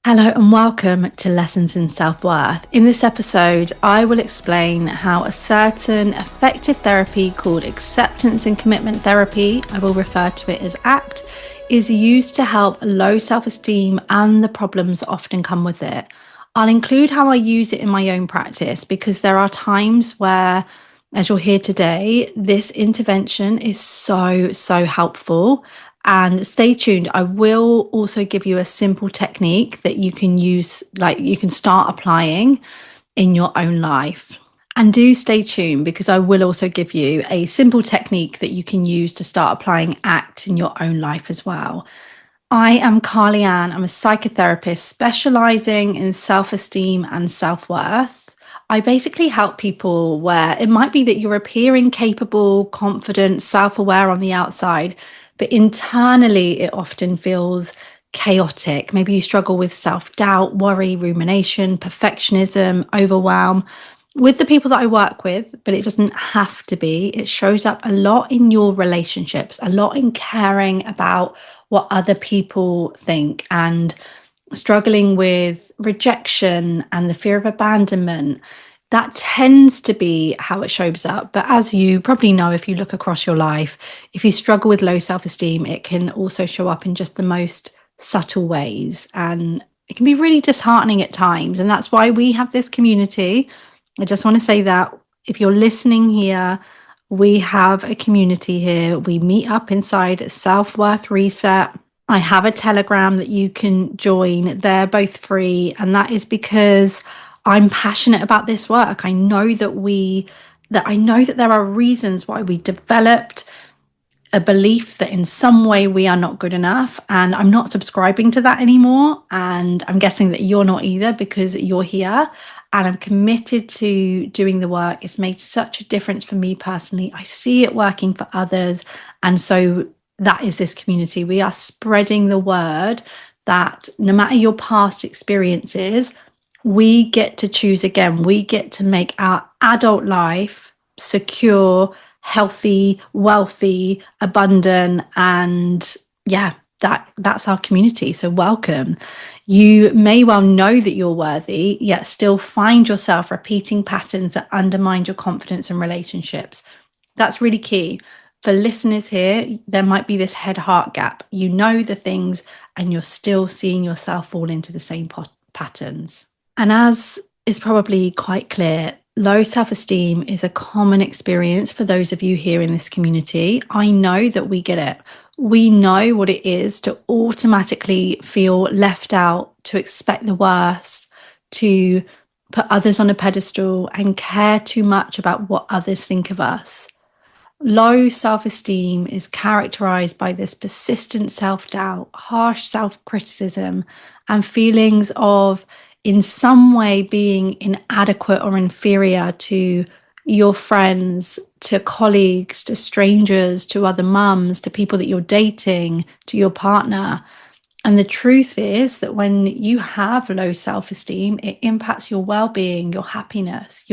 Hello and welcome to Lessons in Self-Worth. In this episode, I will explain how a certain effective therapy called acceptance and commitment therapy, I will refer to it as ACT, is used to help low self-esteem and the problems that often come with it. I'll include how I use it in my own practice because there are times where, as you'll hear today, this intervention is so helpful. And stay tuned. I will also give you a simple technique that you can use, like you can start applying in your own life. And do stay tuned because I will also give you a simple technique that you can use to start applying ACT in your own life as well. I am Carly Ann. I'm a psychotherapist specializing in self-esteem and self-worth. I basically help people where it might be that you're appearing capable, confident, self-aware on the outside, but internally it often feels chaotic. Maybe you struggle with self-doubt, worry, rumination, perfectionism, overwhelm. With the people that I work with, but it doesn't have to be, it shows up a lot in your relationships, a lot in caring about what other people think and struggling with rejection and the fear of abandonment. That tends to be how it shows up. But as you probably know, if you look across your life, if you struggle with low self-esteem, it can also show up in just the most subtle ways. And it can be really disheartening at times. And that's why we have this community. I just want to say that if you're listening here, we have a community here. We meet up inside Self-Worth Reset. I have a Telegram that you can join. They're both free. And that is because I'm passionate about this work. I know that there are reasons why we developed a belief that in some way we are not good enough. And I'm not subscribing to that anymore. And I'm guessing that you're not either because you're here. And I'm committed to doing the work. It's made such a difference for me personally. I see it working for others. And so that is this community. We are spreading the word that no matter your past experiences, we get to choose again. We get to make our adult life secure, healthy, wealthy, abundant, and that's our community. So welcome. You may well know that you're worthy, yet still find yourself repeating patterns that undermine your confidence in relationships. That's really key. For listeners here, there might be this head-heart gap. You know the things and you're still seeing yourself fall into the same patterns. And as is probably quite clear, low self-esteem is a common experience for those of you here in this community. I know that we get it. We know what it is to automatically feel left out, to expect the worst, to put others on a pedestal and care too much about what others think of us. Low self-esteem is characterized by this persistent self-doubt, harsh self-criticism, and feelings of in some way being inadequate or inferior to your friends, to colleagues, to strangers, to other mums, to people that you're dating, to your partner. And the truth is that when you have low self-esteem, it impacts your well-being, your happiness,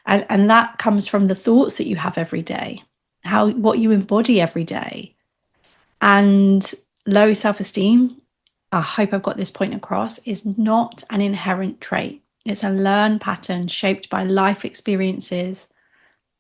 and that comes from the thoughts that you have every day, what you embody every day. And low self-esteem, I hope I've got this point across, is not an inherent trait. It's a learned pattern shaped by life experiences,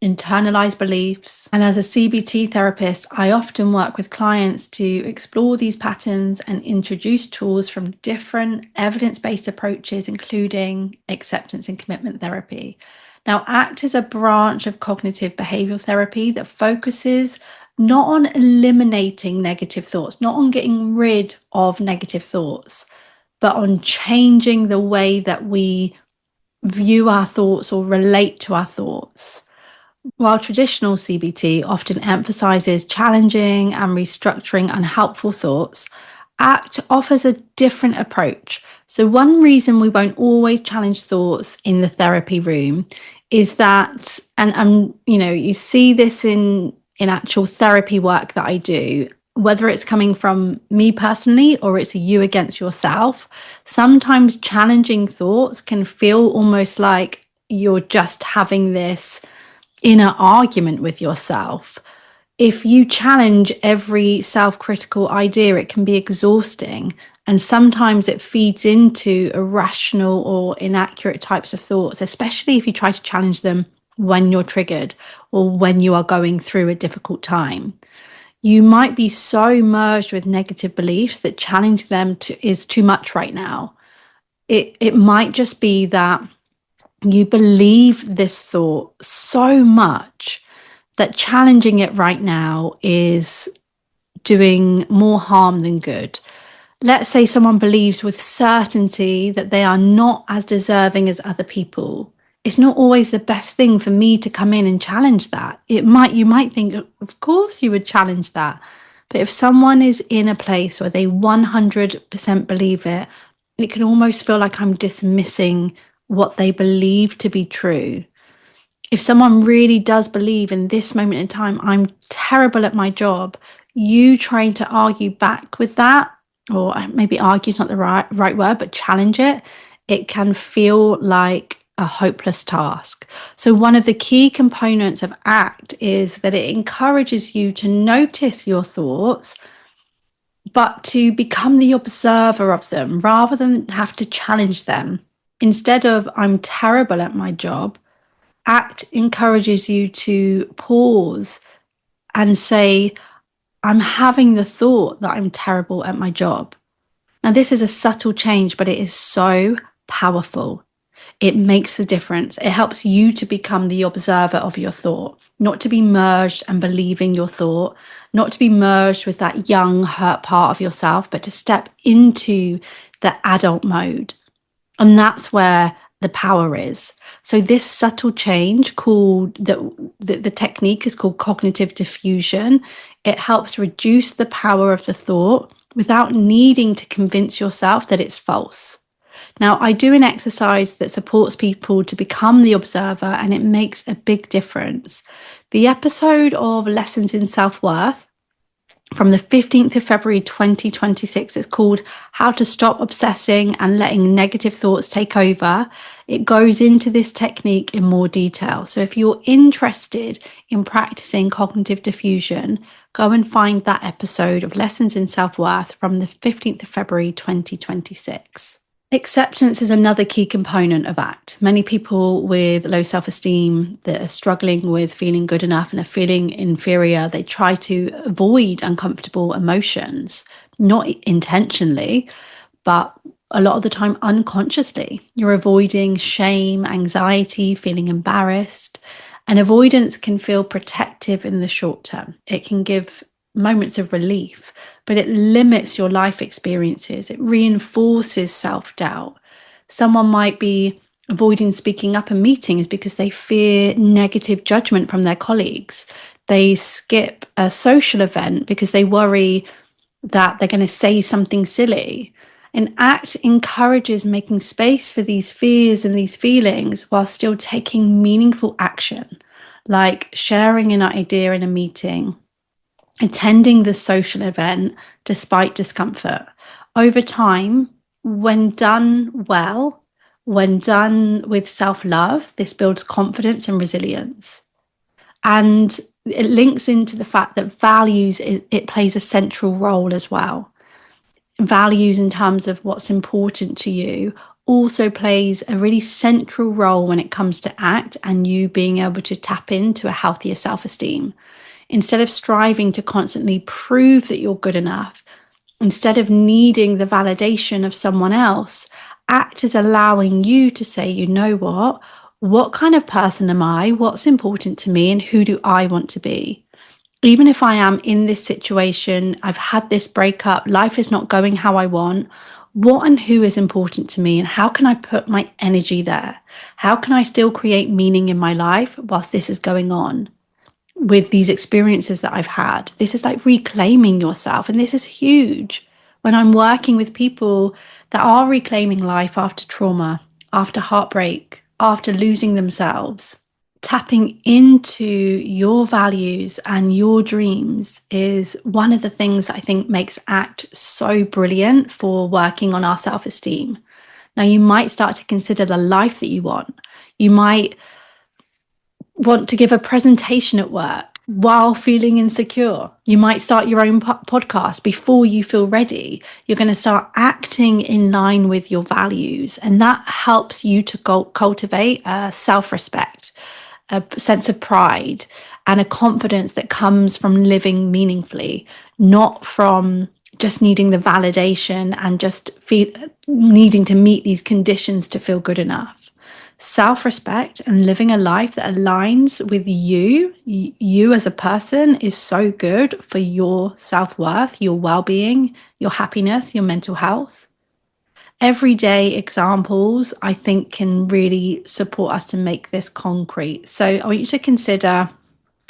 internalized beliefs. And as a CBT therapist, I often work with clients to explore these patterns and introduce tools from different evidence-based approaches, including acceptance and commitment therapy. Now, ACT is a branch of cognitive behavioral therapy that focuses not on eliminating negative thoughts, not on getting rid of negative thoughts, but on changing the way that we view our thoughts or relate to our thoughts. While traditional CBT often emphasizes challenging and restructuring unhelpful thoughts, ACT offers a different approach. So one reason we won't always challenge thoughts in the therapy room is that, and you see this in actual therapy work that I do, whether it's coming from me personally or it's you against yourself, sometimes challenging thoughts can feel almost like you're just having this inner argument with yourself. If you challenge every self-critical idea, it can be exhausting. And sometimes it feeds into irrational or inaccurate types of thoughts, especially if you try to challenge them when you're triggered or when you are going through a difficult time. You might be so merged with negative beliefs that challenge them is too much right now. It might just be that you believe this thought so much that challenging it right now is doing more harm than good. Let's say someone believes with certainty that they are not as deserving as other people. It's not always the best thing for me to come in and challenge that. You might think, of course you would challenge that. But if someone is in a place where they 100% believe it, it can almost feel like I'm dismissing what they believe to be true. If someone really does believe in this moment in time, I'm terrible at my job, you trying to argue back with that, or maybe argue is not the right word, but challenge it, it can feel like a hopeless task. So one of the key components of ACT is that it encourages you to notice your thoughts, but to become the observer of them rather than have to challenge them. Instead of I'm terrible at my job, ACT encourages you to pause and say, I'm having the thought that I'm terrible at my job. Now, this is a subtle change, but it is so powerful. It makes the difference. It helps you to become the observer of your thought, not to be merged and believing your thought, not to be merged with that young, hurt part of yourself, but to step into the adult mode. And that's where the power is. So this subtle change called the technique is called cognitive diffusion. It helps reduce the power of the thought without needing to convince yourself that it's false. Now, I do an exercise that supports people to become the observer, and it makes a big difference. The episode of Lessons in Self-Worth from the 15th of February 2026 is called How to Stop Obsessing and Letting Negative Thoughts Take Over. It goes into this technique in more detail. So if you're interested in practicing cognitive diffusion, go and find that episode of Lessons in Self-Worth from the 15th of February 2026. Acceptance is another key component of ACT. Many people with low self-esteem that are struggling with feeling good enough and are feeling inferior, they try to avoid uncomfortable emotions, not intentionally, but a lot of the time unconsciously. You're avoiding shame, anxiety, feeling embarrassed, and avoidance can feel protective in the short term. It can give moments of relief, but it limits your life experiences. It reinforces self-doubt. Someone might be avoiding speaking up in meetings because they fear negative judgment from their colleagues. They skip a social event because they worry that they're going to say something silly. And ACT encourages making space for these fears and these feelings while still taking meaningful action, like sharing an idea in a meeting, attending the social event despite discomfort. Over time, when done well, when done with self-love, this builds confidence and resilience. And it links into the fact that values, it plays a central role as well. Values in terms of what's important to you also plays a really central role when it comes to ACT and you being able to tap into a healthier self-esteem. Instead of striving to constantly prove that you're good enough, instead of needing the validation of someone else, ACT is allowing you to say, you know what kind of person am I? What's important to me? And who do I want to be? Even if I am in this situation, I've had this breakup, life is not going how I want, what and who is important to me? And how can I put my energy there? How can I still create meaning in my life whilst this is going on? With these experiences that I've had, this is like reclaiming yourself. And this is huge when I'm working with people that are reclaiming life after trauma, after heartbreak, after losing themselves. Tapping into your values and your dreams is one of the things that I think makes ACT so brilliant for working on our self-esteem. Now, you might start to consider the life that you want. You might want to give a presentation at work while feeling insecure. You might start your own podcast before you feel ready. You're going to start acting in line with your values, and that helps you to cultivate self-respect, a sense of pride, and a confidence that comes from living meaningfully, not from just needing the validation and just needing to meet these conditions to feel good enough. Self-respect and living a life that aligns with you as a person is so good for your self-worth, your well-being, your happiness, your mental health. Everyday examples, I think, can really support us to make this concrete. So I want you to consider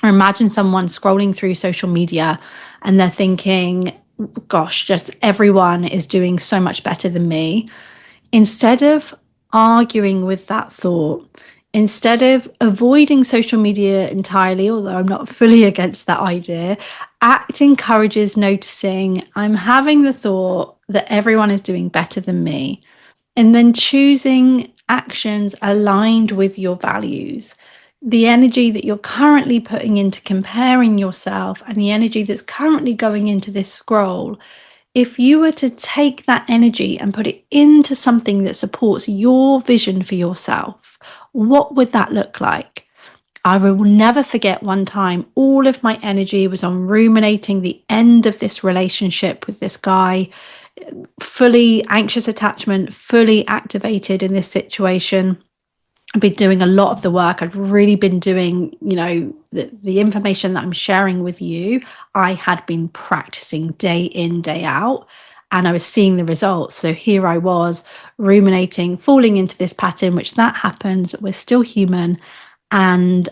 or imagine someone scrolling through social media and they're thinking, gosh, just everyone is doing so much better than me. Instead of arguing with that thought, instead of avoiding social media entirely, although I'm not fully against that idea, ACT encourages noticing I'm having the thought that everyone is doing better than me, and then choosing actions aligned with your values. The energy that you're currently putting into comparing yourself and the energy that's currently going into this scroll, if you were to take that energy and put it into something that supports your vision for yourself, what would that look like? I will never forget one time, all of my energy was on ruminating the end of this relationship with this guy, fully anxious attachment, fully activated in this situation. I've been doing a lot of the work. I'd really been doing, the information that I'm sharing with you, I had been practicing day in, day out, and I was seeing the results. So here I was ruminating, falling into this pattern, which that happens. We're still human. And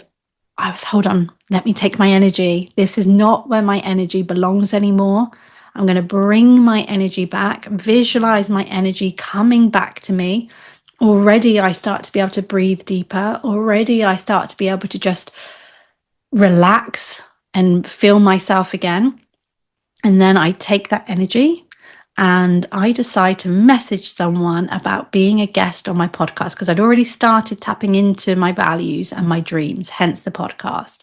I was, hold on, let me take my energy. This is not where my energy belongs anymore. I'm going to bring my energy back, visualize my energy coming back to me. Already I start to be able to breathe deeper. Already I start to be able to just relax and feel myself again. And then I take that energy and I decide to message someone about being a guest on my podcast, because I'd already started tapping into my values and my dreams, hence the podcast.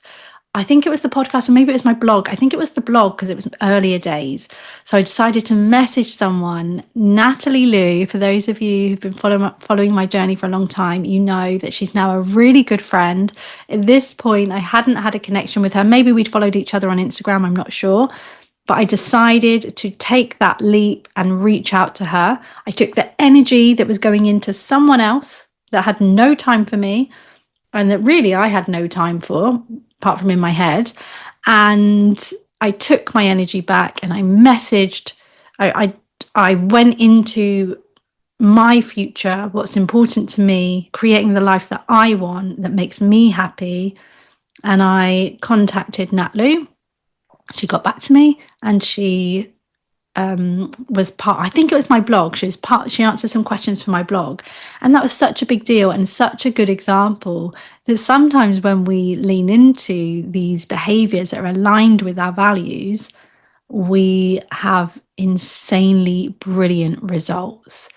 I think it was the podcast, or maybe it was my blog. I think it was the blog because it was earlier days. So I decided to message someone, Natalie Lou. For those of you who've been following my journey for a long time, you know that she's now a really good friend. At this point, I hadn't had a connection with her. Maybe we'd followed each other on Instagram, I'm not sure. But I decided to take that leap and reach out to her. I took the energy that was going into someone else that had no time for me and that really I had no time for, apart from in my head. And I took my energy back and I messaged, I went into my future, what's important to me, creating the life that I want, that makes me happy. And I contacted Nat Lou. She got back to me and she was part, I think it was my blog. She answered some questions for my blog. And that was such a big deal and such a good example that sometimes when we lean into these behaviors that are aligned with our values, we have insanely brilliant results.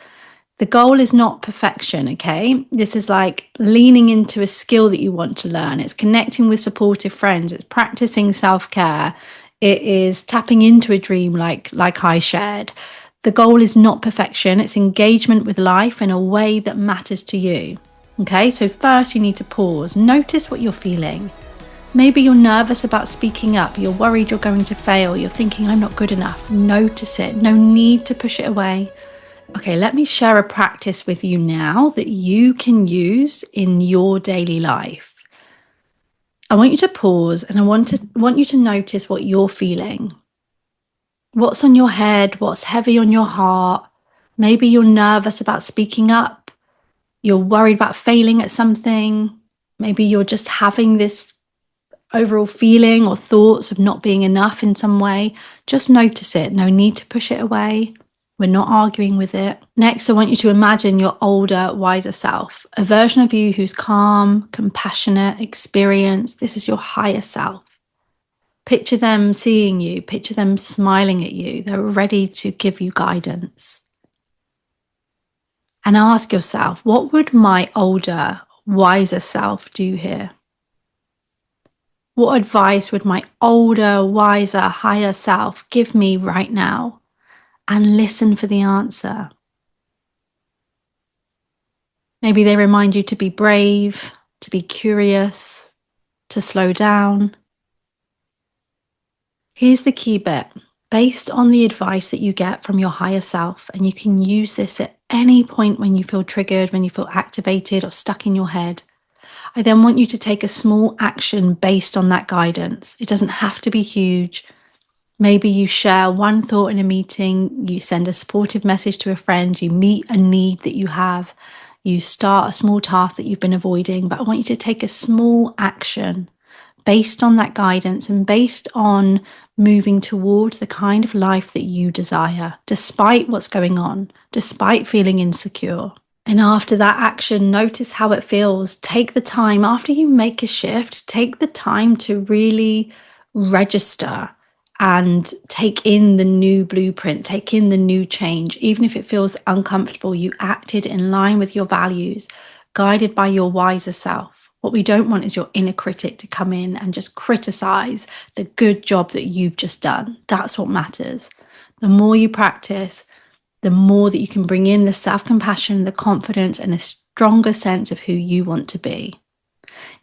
The goal is not perfection, okay? This is like leaning into a skill that you want to learn. It's connecting with supportive friends. It's practicing self-care. It is tapping into a dream like I shared. The goal is not perfection. It's engagement with life in a way that matters to you. Okay, so first you need to pause. Notice what you're feeling. Maybe you're nervous about speaking up. You're worried you're going to fail. You're thinking, I'm not good enough. Notice it. No need to push it away. Okay, let me share a practice with you now that you can use in your daily life. I want you to pause and I want you to notice what you're feeling. What's on your head? What's heavy on your heart? Maybe you're nervous about speaking up. You're worried about failing at something. Maybe you're just having this overall feeling or thoughts of not being enough in some way. Just notice it. No need to push it away. We're not arguing with it. Next, I want you to imagine your older, wiser self, a version of you who's calm, compassionate, experienced. This is your higher self. Picture them seeing you. Picture them smiling at you. They're ready to give you guidance. And ask yourself, what would my older, wiser self do here? What advice would my older, wiser, higher self give me right now? And listen for the answer. Maybe they remind you to be brave, to be curious, to slow down. Here's the key bit. Based on the advice that you get from your higher self, and you can use this at any point when you feel triggered, when you feel activated or stuck in your head, I then want you to take a small action based on that guidance. It doesn't have to be huge. Maybe you share one thought in a meeting, you send a supportive message to a friend, you meet a need that you have, you start a small task that you've been avoiding, but I want you to take a small action based on that guidance and based on moving towards the kind of life that you desire, despite what's going on, despite feeling insecure. And after that action, notice how it feels. Take the time, after you make a shift, take the time to really register and take in the new blueprint, take in the new change. Even if it feels uncomfortable, you acted in line with your values, guided by your wiser self. What we don't want is your inner critic to come in and just criticize the good job that you've just done. That's what matters. The more you practice, the more that you can bring in the self-compassion, the confidence, and a stronger sense of who you want to be.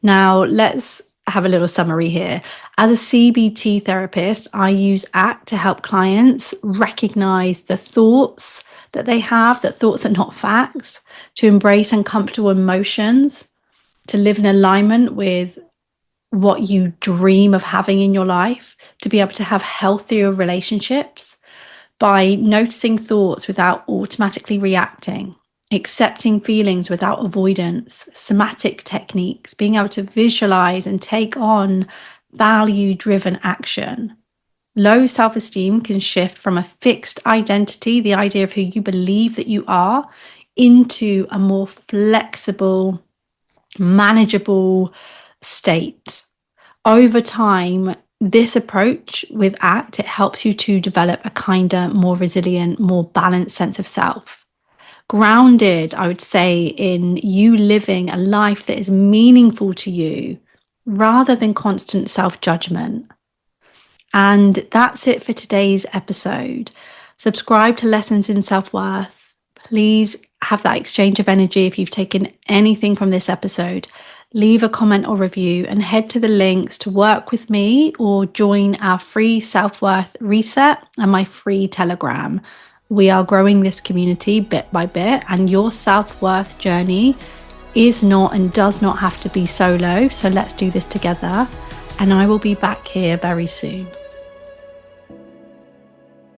Now, let's have a little summary here. As a CBT therapist, I use ACT to help clients recognize the thoughts that they have, that thoughts are not facts, to embrace uncomfortable emotions, to live in alignment with what you dream of having in your life, to be able to have healthier relationships by noticing thoughts without automatically reacting, accepting feelings without avoidance, somatic techniques, being able to visualize and take on value-driven action. Low self-esteem can shift from a fixed identity, the idea of who you believe that you are, into a more flexible, manageable state. Over time, this approach with ACT, it helps you to develop a kinder, more resilient, more balanced sense of self. Grounded, I would say, in you living a life that is meaningful to you rather than constant self-judgment. And that's it for today's episode. Subscribe to Lessons in Self-Worth. Please have that exchange of energy if you've taken anything from this episode. Leave a comment or review and head to the links to work with me or join our free self-worth reset and my free Telegram. We are growing this community bit by bit, and your self-worth journey is not and does not have to be solo. So let's do this together, and I will be back here very soon.